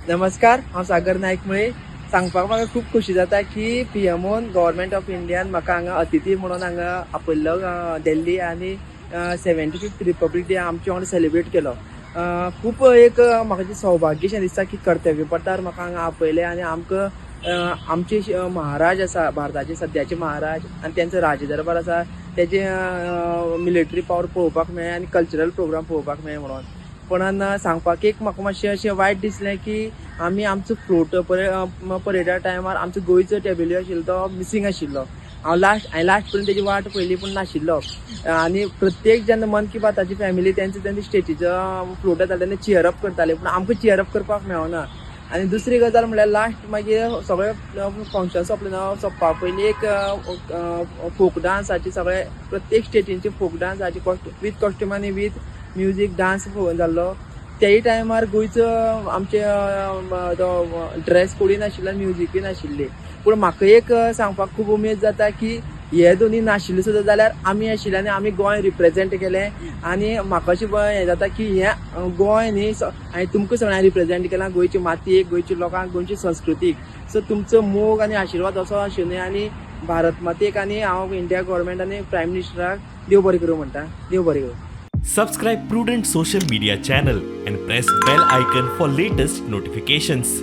नमस्कार, हांव सागर नायक मुळे. सांगपाक म्हाका खूब खोशी जाता की पीएमओन गव्हर्मेंट ऑफ इंडियान म्हाका हांगा अतिथी म्हणून हांगा आपयल्लो दिल्ली आनी 75th रिपब्लीक डे आमचे वांगडा सेलिब्रेट केलो. खूब एक म्हाका जी सौभाग्यशें दिसता की कर्तव्य पथार म्हाका हांगा आपयलें आनी आमकां आमचे महाराज आसा भारताचे सद्याचे महाराज आनी तेंचो राजदरबार आसा तेजे मिलिटरी पावर पळोवपाक मेळ्ळें आनी कल्चरल प्रोग्राम पळोवपाक मेळ्ळे म्हणून. पण सांगपाक एक म्हाका मातशें अशें वायट दिसलें की आमी आमचो फ्लोट परेडा टायमार आमचो गोंयचो टेबल्यू आशिल्लो तो मिसींग आशिल्लो. हांवें लास्ट पर्यंत तेजी वाट पयली पूण नाशिल्लो. आनी प्रत्येक जेन्ना मन की बाताची फॅमिली तेंचे स्टेजीचो फ्लोट येताले तेन्ना चियरअप करताले पूण आमकां चियरअप करपाक मेळना. आनी दुसरी गजाल म्हणल्यार लास्ट मागीर सगळे फंक्शन सोंपपाक पयलीं एक फोक डान्साची सगळे प्रत्येक स्टेटींचे फोक डान्साची वीथ कॉस्ट्यूम आनी वीथ म्युजीक डान्स जाल्लो. त्याही टायमार गोंयचो आमचे ड्रेस कोडी नाशिल्लो आनी म्युजीकूय नाशिल्ली. पूण म्हाका एक सांगपाक खूब उमेद जाता की हे दोनी नाशिल्ले सुद्दां जाल्यार आमी आशिल्ले आनी आमी गोंय रिप्रेझेंट केलें. आनी म्हाका अशें हें जाता की हें गोंय न्ही हांवें तुमकां सगळ्यांक रिप्रेझेंट केलां, गोंयची मातयेक, गोंयच्या लोकांक, गोंयची संस्कृतीक. सो तुमचो मोग आनी आशिर्वाद असो आसूं न्ही. आनी भारत मातयेक आनी हांव इंडिया गव्हर्मेंट आनी प्रायम मिनिस्टराक देव बरें करूं म्हणटा. देव बरें करूं. Subscribe Prudent social media channel and press bell icon for latest notifications.